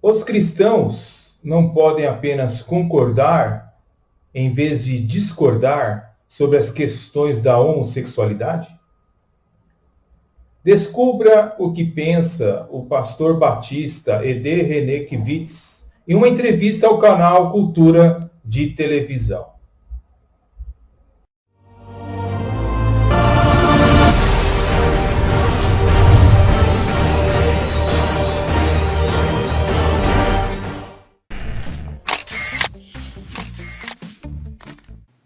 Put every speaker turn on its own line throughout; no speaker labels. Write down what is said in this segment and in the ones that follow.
Os cristãos não podem apenas concordar, em vez de discordar, sobre as questões da homossexualidade? Descubra o que pensa o pastor batista Eder René Kivitz em uma entrevista ao canal Cultura de Televisão.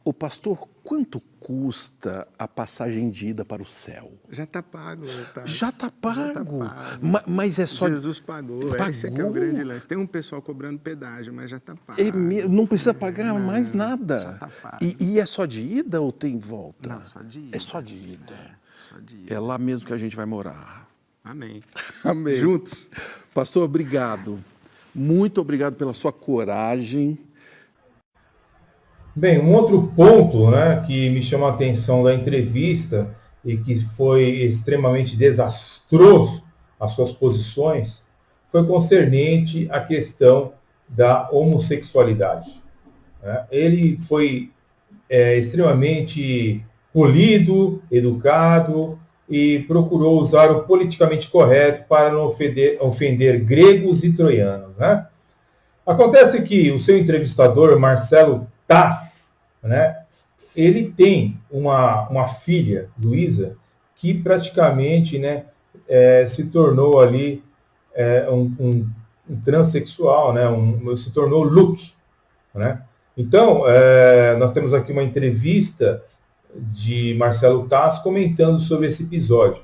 Ô pastor, quanto custa a passagem de ida para o céu?
Já está pago.
Já está pago.
Já tá pago.
Mas é só...
Jesus pagou. Esse é que é o grande lance. Tem um pessoal cobrando pedágio, mas já está pago.
Não precisa pagar mais nada.
Já está pago.
E é só de ida ou tem volta?
Não, só de ida.
É só de ida.
Só de ida.
É lá mesmo que a gente vai morar.
Amém.
Amém.
Juntos.
Pastor, obrigado. Muito obrigado pela sua coragem.
Bem, um outro ponto, né, que me chama a atenção da entrevista e que foi extremamente desastroso as suas posições foi concernente à questão da homossexualidade. Né? Ele foi extremamente polido, educado e procurou usar o politicamente correto para não ofender gregos e troianos. Né? Acontece que o seu entrevistador, Marcelo Tass, né, ele tem uma filha, Luísa, que praticamente, né, se tornou ali um transexual, né, se tornou Luke. Né? Então, nós temos aqui uma entrevista de Marcelo Tass comentando sobre esse episódio.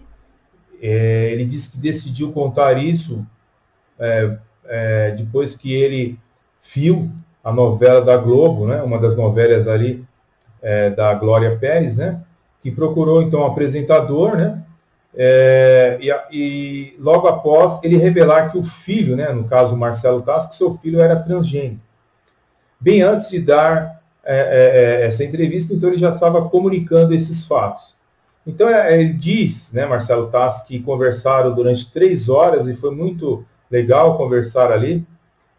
Ele disse que decidiu contar isso depois que ele viu a novela da Globo, né, uma das novelas ali da Glória Pérez, né, que procurou então um apresentador, né, e logo após ele revelar que o filho, né, no caso Marcelo Tass, que seu filho era transgênero. Bem antes de dar essa entrevista, então ele já estava comunicando esses fatos. Então ele diz, né, Marcelo Tass, que conversaram durante 3 horas e foi muito legal conversar ali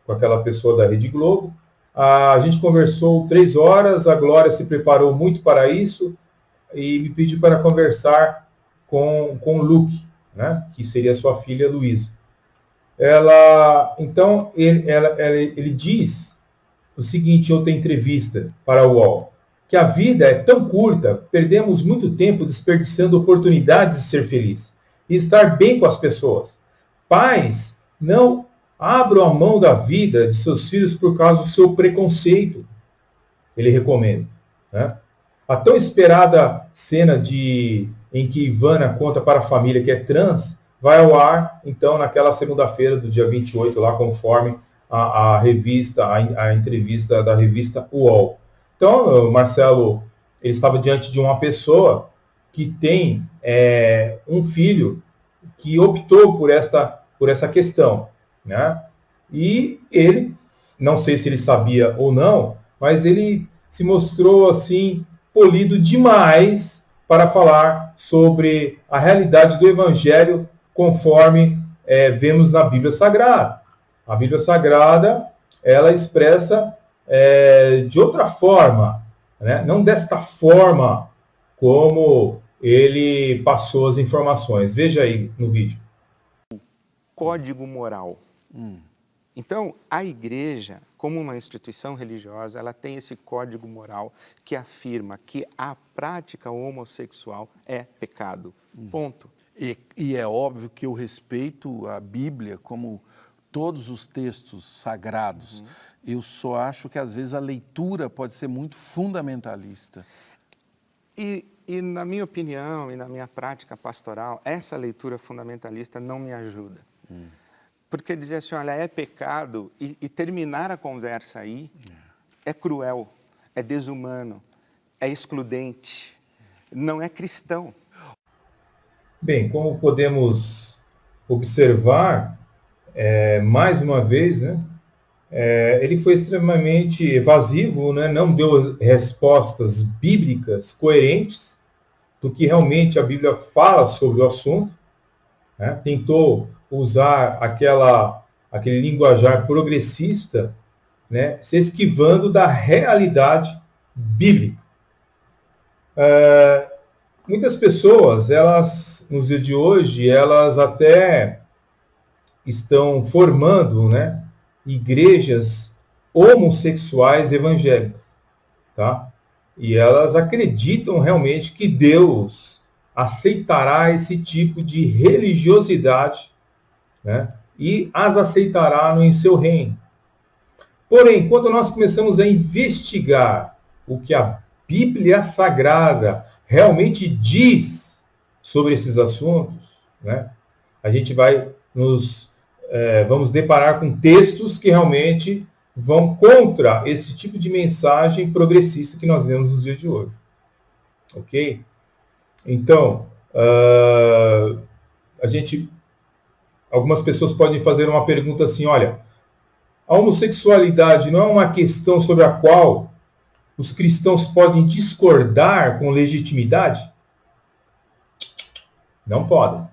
com aquela pessoa da Rede Globo. A gente conversou 3 horas, a Glória se preparou muito para isso e me pediu para conversar com o Luke, né, que seria sua filha Luísa. Então, ele diz o seguinte em outra entrevista para o UOL, que a vida é tão curta, perdemos muito tempo desperdiçando oportunidades de ser feliz e estar bem com as pessoas. Pais não abram a mão da vida de seus filhos por causa do seu preconceito. Ele recomenda. Né? A tão esperada cena em que Ivana conta para a família que é trans vai ao ar, então, naquela segunda-feira do dia 28, lá conforme a entrevista da revista UOL. Então, o Marcelo, ele estava diante de uma pessoa que tem um filho que optou por essa questão. Né? E ele, não sei se ele sabia ou não, mas ele se mostrou assim polido demais para falar sobre a realidade do Evangelho conforme vemos na Bíblia Sagrada. A Bíblia Sagrada, ela expressa de outra forma, né? Não desta forma como ele passou as informações. Veja aí no vídeo.
Código moral. Então, a igreja, como uma instituição religiosa, ela tem esse código moral que afirma que a prática homossexual é pecado. Ponto.
E é óbvio que eu respeito a Bíblia como todos os textos sagrados. Eu só acho que, às vezes, a leitura pode ser muito fundamentalista.
E na minha opinião e na minha prática pastoral, essa leitura fundamentalista não me ajuda. Porque dizer assim, olha, é pecado, e terminar a conversa aí é cruel, é desumano, é excludente, não é cristão.
Bem, como podemos observar, mais uma vez, né, ele foi extremamente evasivo, né, não deu respostas bíblicas coerentes do que realmente a Bíblia fala sobre o assunto, né, tentou usar aquela aquele linguajar progressista, né, se esquivando da realidade bíblica. Muitas pessoas, elas, nos dias de hoje, elas até estão formando, né, igrejas homossexuais evangélicas, tá? E elas acreditam realmente que Deus aceitará esse tipo de religiosidade, né, e as aceitará em seu reino. Porém, quando nós começamos a investigar o que a Bíblia Sagrada realmente diz sobre esses assuntos, né, a gente vamos deparar com textos que realmente vão contra esse tipo de mensagem progressista que nós vemos nos dias de hoje. Ok? Então, algumas pessoas podem fazer uma pergunta assim, olha, a homossexualidade não é uma questão sobre a qual os cristãos podem discordar com legitimidade? Não podem.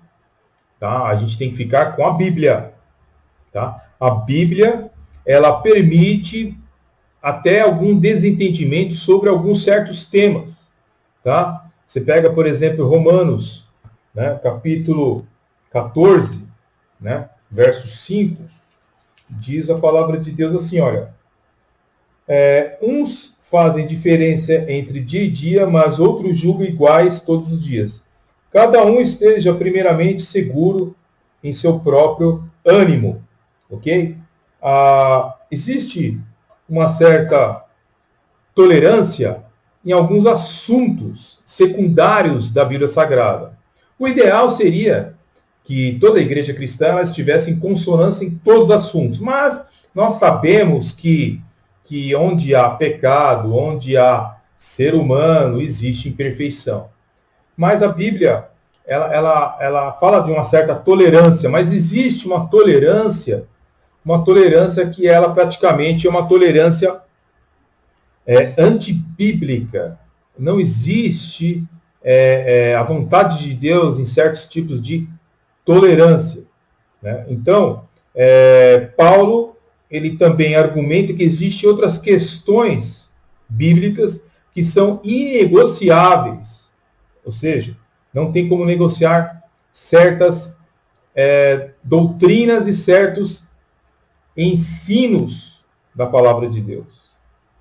Tá? A gente tem que ficar com a Bíblia. Tá? A Bíblia, ela permite até algum desentendimento sobre alguns certos temas. Tá? Você pega, por exemplo, Romanos, né, capítulo 14, né, verso 5, diz a palavra de Deus assim, olha, uns fazem diferença entre dia e dia, mas outros julgam iguais todos os dias. Cada um esteja primeiramente seguro em seu próprio ânimo, ok? Existe uma certa tolerância em alguns assuntos secundários da Bíblia Sagrada. O ideal seria que toda a igreja cristã estivesse em consonância em todos os assuntos, mas nós sabemos que onde há pecado, onde há ser humano, existe imperfeição. Mas a Bíblia, ela fala de uma certa tolerância, mas existe uma tolerância que ela praticamente é uma tolerância antibíblica. Não existe a vontade de Deus em certos tipos de tolerância. Né? Então, Paulo, ele também argumenta que existem outras questões bíblicas que são inegociáveis. Ou seja, não tem como negociar certas doutrinas e certos ensinos da palavra de Deus.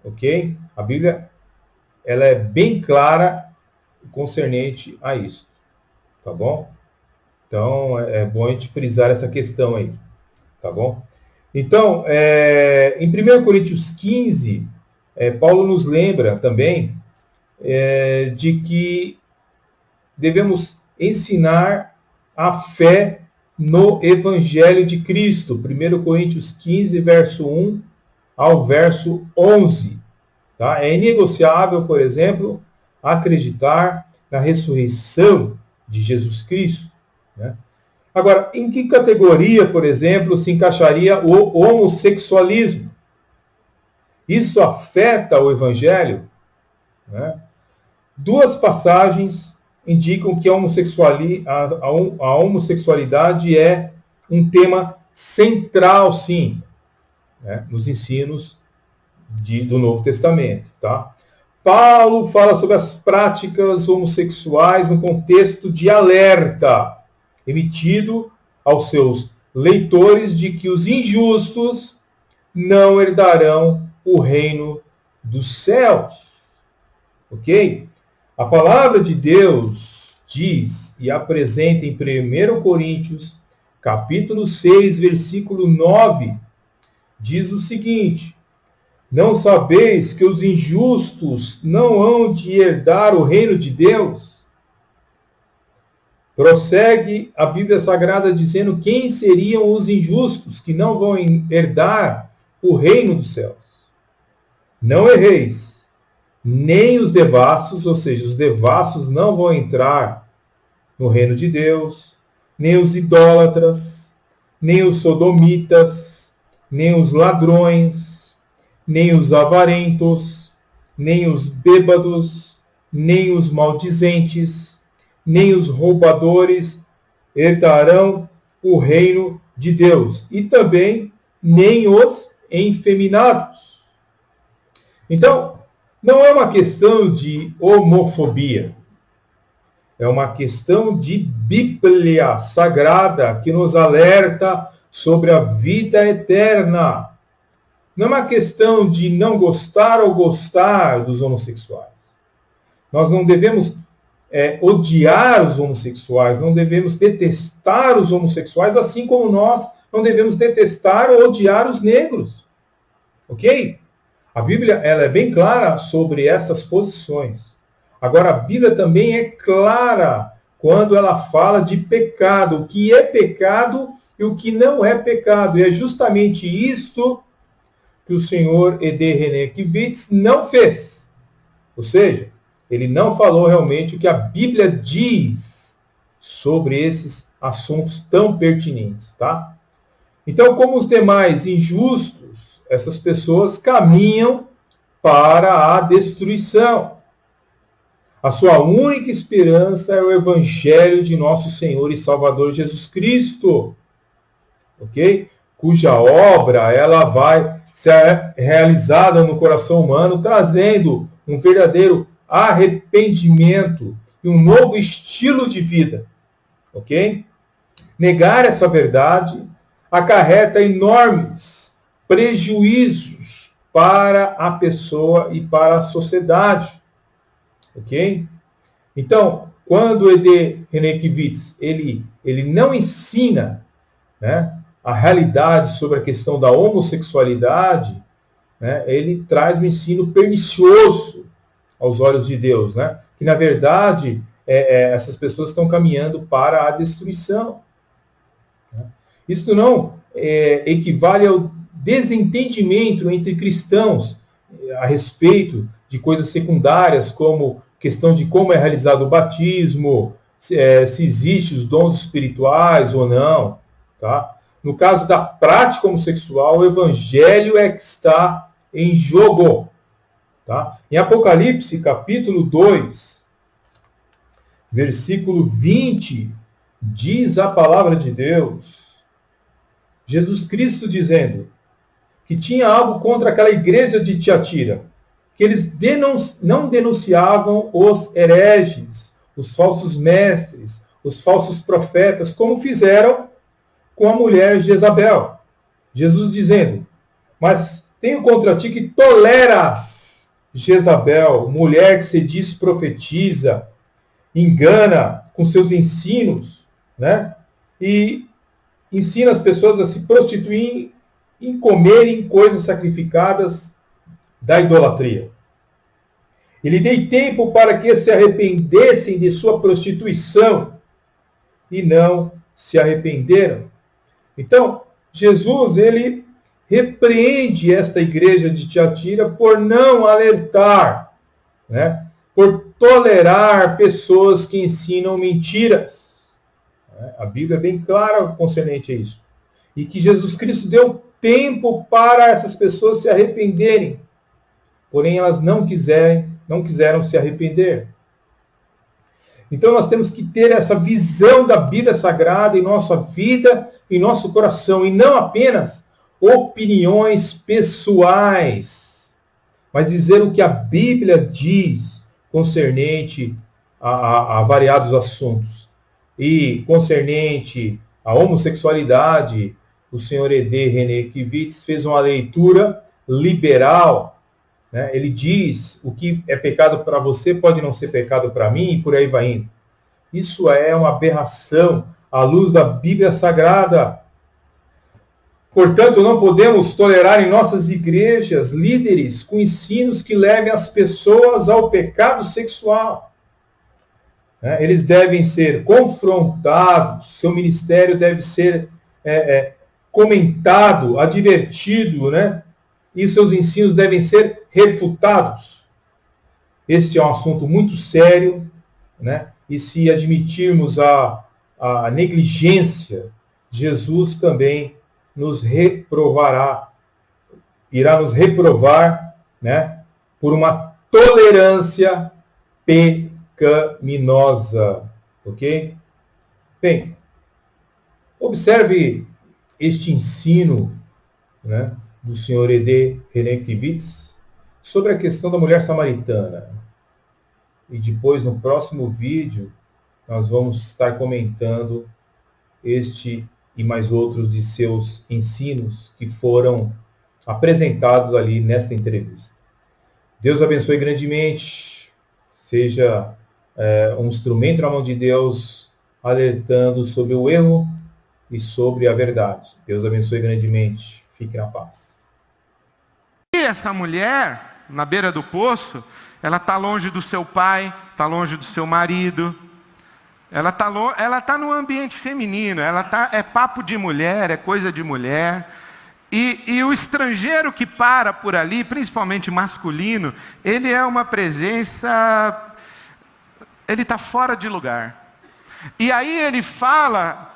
Ok? A Bíblia, ela é bem clara concernente a isso. Tá bom? Então, é bom a gente frisar essa questão aí. Tá bom? Então, em 1 Coríntios 15, Paulo nos lembra também de que devemos ensinar a fé no Evangelho de Cristo. 1 Coríntios 15, verso 1 ao verso 11. Tá? É inegociável, por exemplo, acreditar na ressurreição de Jesus Cristo. Né? Agora, em que categoria, por exemplo, se encaixaria o homossexualismo? Isso afeta o Evangelho? Né? Duas passagens indicam que a homossexualidade é um tema central, sim, né, nos ensinos do Novo Testamento. Tá? Paulo fala sobre as práticas homossexuais no contexto de alerta, emitido aos seus leitores de que os injustos não herdarão o reino dos céus. Ok? A palavra de Deus diz e apresenta em 1 Coríntios, capítulo 6, versículo 9, diz o seguinte: não sabeis que os injustos não hão de herdar o reino de Deus? Prossegue a Bíblia Sagrada dizendo quem seriam os injustos que não vão herdar o reino dos céus. Não erreis, nem os devassos, ou seja, os devassos não vão entrar no reino de Deus, nem os idólatras, nem os sodomitas, nem os ladrões, nem os avarentos, nem os bêbados, nem os maldizentes, nem os roubadores herdarão o reino de Deus, e também nem os efeminados. Então, não é uma questão de homofobia. É uma questão de Bíblia Sagrada que nos alerta sobre a vida eterna. Não é uma questão de não gostar ou gostar dos homossexuais. Nós não devemos odiar os homossexuais, não devemos detestar os homossexuais, assim como nós não devemos detestar ou odiar os negros. Ok? A Bíblia ela é bem clara sobre essas posições. Agora, a Bíblia também é clara quando ela fala de pecado, o que é pecado e o que não é pecado. E é justamente isso que o senhor E.D. Renekiewicz não fez. Ou seja, ele não falou realmente o que a Bíblia diz sobre esses assuntos tão pertinentes, tá? Então, como os demais injustos, essas pessoas caminham para a destruição. A sua única esperança é o Evangelho de nosso Senhor e Salvador Jesus Cristo, ok? Cuja obra ela vai ser realizada no coração humano, trazendo um verdadeiro arrependimento e um novo estilo de vida, ok? Negar essa verdade acarreta enormes prejuízos para a pessoa e para a sociedade. Ok? Então, quando o E.D. Renekiewicz ele não ensina, né, a realidade sobre a questão da homossexualidade, né, ele traz um ensino pernicioso aos olhos de Deus, né, que na verdade essas pessoas estão caminhando para a destruição. Né? Isso não equivale ao desentendimento entre cristãos a respeito de coisas secundárias, como questão de como é realizado o batismo, se existem os dons espirituais ou não. Tá? No caso da prática homossexual, o evangelho é que está em jogo. Tá? Em Apocalipse, capítulo 2, versículo 20, diz a palavra de Deus, Jesus Cristo dizendo que tinha algo contra aquela igreja de Tiatira, que eles não denunciavam os hereges, os falsos mestres, os falsos profetas, como fizeram com a mulher Jezabel. Jesus dizendo, mas tenho contra ti que toleras Jezabel, mulher que se diz profetiza, engana com seus ensinos, né? E ensina as pessoas a se prostituírem, em comerem coisas sacrificadas da idolatria. E lhe dei tempo para que se arrependessem de sua prostituição e não se arrependeram. Então, Jesus, ele repreende esta igreja de Tiatira por não alertar, né? Por tolerar pessoas que ensinam mentiras. A Bíblia é bem clara concernente a isso. E que Jesus Cristo deu tempo para essas pessoas se arrependerem. Porém, elas não quiseram se arrepender. Então, nós temos que ter essa visão da Bíblia Sagrada em nossa vida, em nosso coração, e não apenas opiniões pessoais, mas dizer o que a Bíblia diz concernente a variados assuntos. E concernente à homossexualidade, o senhor E.D. Renekiewicz fez uma leitura liberal. Né? Ele diz o que é pecado para você pode não ser pecado para mim, e por aí vai indo. Isso é uma aberração à luz da Bíblia Sagrada. Portanto, não podemos tolerar em nossas igrejas líderes com ensinos que levem as pessoas ao pecado sexual. Eles devem ser confrontados, seu ministério deve ser comentado, advertido, né? E seus ensinos devem ser refutados. Este é um assunto muito sério, né? E se admitirmos a negligência, Jesus também nos reprovará, irá nos reprovar, né? Por uma tolerância pecaminosa, ok? Bem, observe este ensino, né, do Sr. E.D. Renekiewicz sobre a questão da mulher samaritana. E depois, no próximo vídeo, nós vamos estar comentando este e mais outros de seus ensinos que foram apresentados ali nesta entrevista. Deus abençoe grandemente. Seja um instrumento na mão de Deus, alertando sobre o erro e sobre a verdade. Deus abençoe grandemente. Fique na paz.
E essa mulher, na beira do poço, ela está longe do seu pai, está longe do seu marido. Ela tá no ambiente feminino, é papo de mulher, é coisa de mulher. E o estrangeiro que para por ali, principalmente masculino, ele é uma presença, ele está fora de lugar. E aí ele fala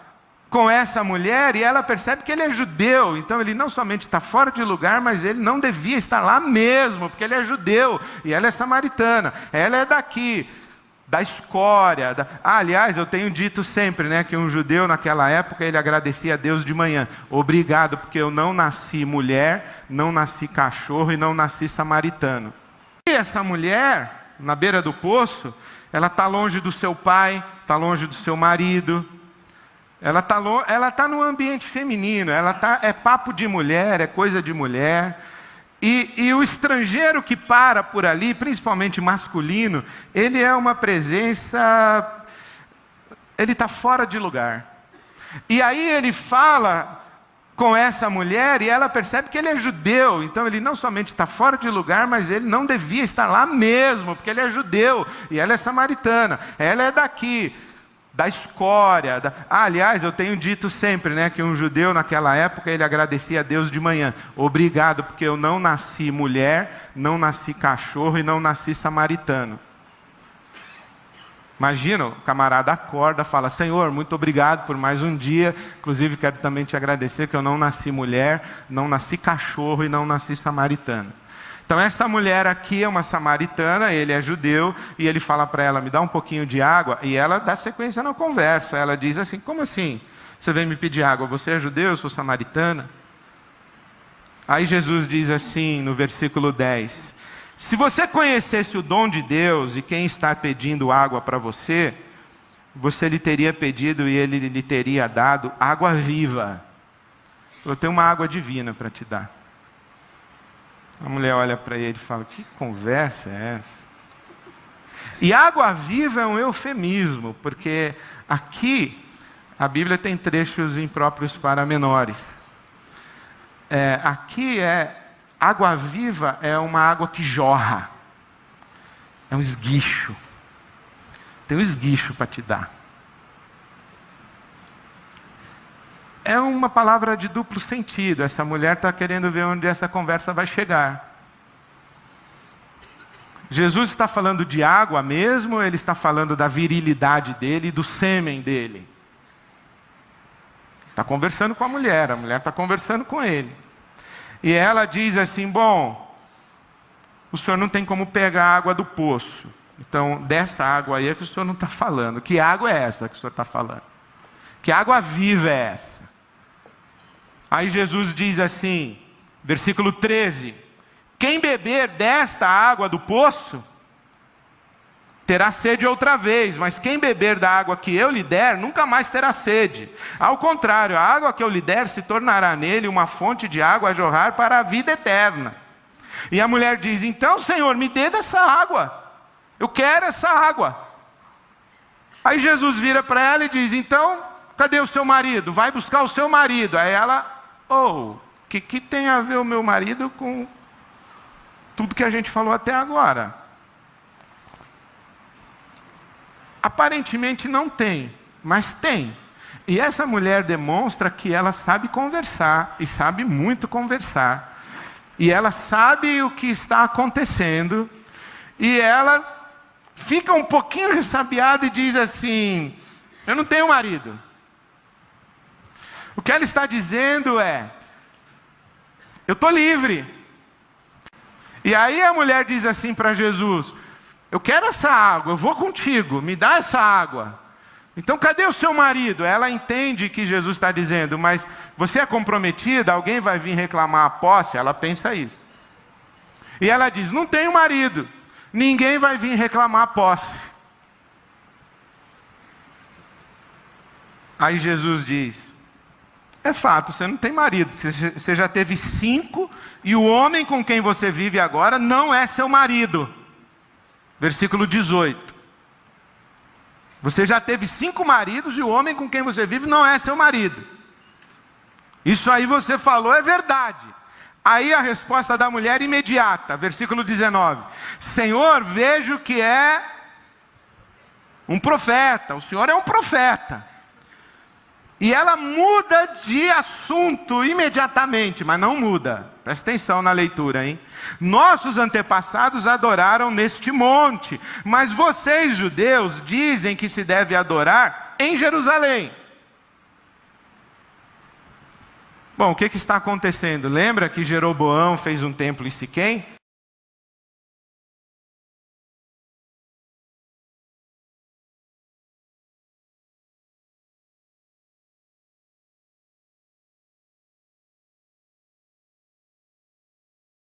com essa mulher e ela percebe que ele é judeu. Então ele não somente está fora de lugar, mas ele não devia estar lá mesmo, porque ele é judeu e ela é samaritana. Ela é daqui, da escória. Aliás, eu tenho dito sempre, né, que um judeu naquela época, ele agradecia a Deus de manhã. Obrigado, porque eu não nasci mulher, não nasci cachorro e não nasci samaritano. E essa mulher, na beira do poço, ela está longe do seu pai, está longe do seu marido. Ela tá no ambiente feminino, é papo de mulher, é coisa de mulher. E o estrangeiro que para por ali, principalmente masculino, ele é uma presença, ele está fora de lugar. E aí ele fala com essa mulher e ela percebe que ele é judeu. Então ele não somente está fora de lugar, mas ele não devia estar lá mesmo, porque ele é judeu e ela é samaritana. Ela é daqui, da escória. Aliás, eu tenho dito sempre, né, que um judeu naquela época, ele agradecia a Deus de manhã. Obrigado, porque eu não nasci mulher, não nasci cachorro e não nasci samaritano. Imagina, o camarada acorda, fala: Senhor, muito obrigado por mais um dia. Inclusive, quero também te agradecer que eu não nasci mulher, não nasci cachorro e não nasci samaritano. Então essa mulher aqui é uma samaritana, ele é judeu, e ele fala para ela: me dá um pouquinho de água, e ela dá sequência na conversa. Ela diz assim: como assim? Você vem me pedir água? Você é judeu, eu sou samaritana? Aí Jesus diz assim no versículo 10: se você conhecesse o dom de Deus e quem está pedindo água para você, você lhe teria pedido e ele lhe teria dado água viva. Eu tenho uma água divina para te dar. A mulher olha para ele e fala: que conversa é essa? E água viva é um eufemismo, porque aqui a Bíblia tem trechos impróprios para menores. Aqui água viva é uma água que jorra. É um esguicho. Tem um esguicho para te dar. É uma palavra de duplo sentido. Essa mulher está querendo ver onde essa conversa vai chegar. Jesus está falando de água mesmo, ele está falando da virilidade dele e do sêmen dele. Está conversando com a mulher está conversando com ele. E ela diz assim: bom, o senhor não tem como pegar a água do poço. Então, dessa água aí é que o senhor não está falando. Que água é essa que o senhor está falando? Que água viva é essa? Aí Jesus diz assim, versículo 13: quem beber desta água do poço, terá sede outra vez, mas quem beber da água que eu lhe der, nunca mais terá sede. Ao contrário, a água que eu lhe der se tornará nele uma fonte de água a jorrar para a vida eterna. E a mulher diz: então, Senhor, me dê dessa água, eu quero essa água. Aí Jesus vira para ela e diz: então, cadê o seu marido? Vai buscar o seu marido. Aí ela: o que tem a ver o meu marido com tudo que a gente falou até agora? Aparentemente não tem, mas tem. E essa mulher demonstra que ela sabe conversar, e sabe muito conversar. E ela sabe o que está acontecendo, e ela fica um pouquinho ressabiada e diz assim: eu não tenho marido. O que ela está dizendo é: eu estou livre. E aí a mulher diz assim para Jesus: eu quero essa água, eu vou contigo, me dá essa água.
Então, cadê o seu marido? Ela entende que Jesus está dizendo, mas você é comprometida, alguém vai vir reclamar a posse? Ela pensa isso. E ela diz, não tenho marido, ninguém vai vir reclamar a posse. Aí Jesus diz, é fato, você não tem marido, porque você já teve 5 e o homem com quem você vive agora não é seu marido. Versículo 18. Você já teve 5 maridos e o homem com quem você vive não é seu marido. Isso aí você falou é verdade. Aí a resposta da mulher imediata, versículo 19. Senhor, vejo que é um profeta, o Senhor é um profeta. E ela muda de assunto imediatamente, mas não muda. Presta atenção na leitura, hein? Nossos antepassados adoraram neste monte, mas vocês, judeus, dizem que se deve adorar em Jerusalém. Bom, o que está acontecendo? Lembra que Jeroboão fez um templo em Siquém?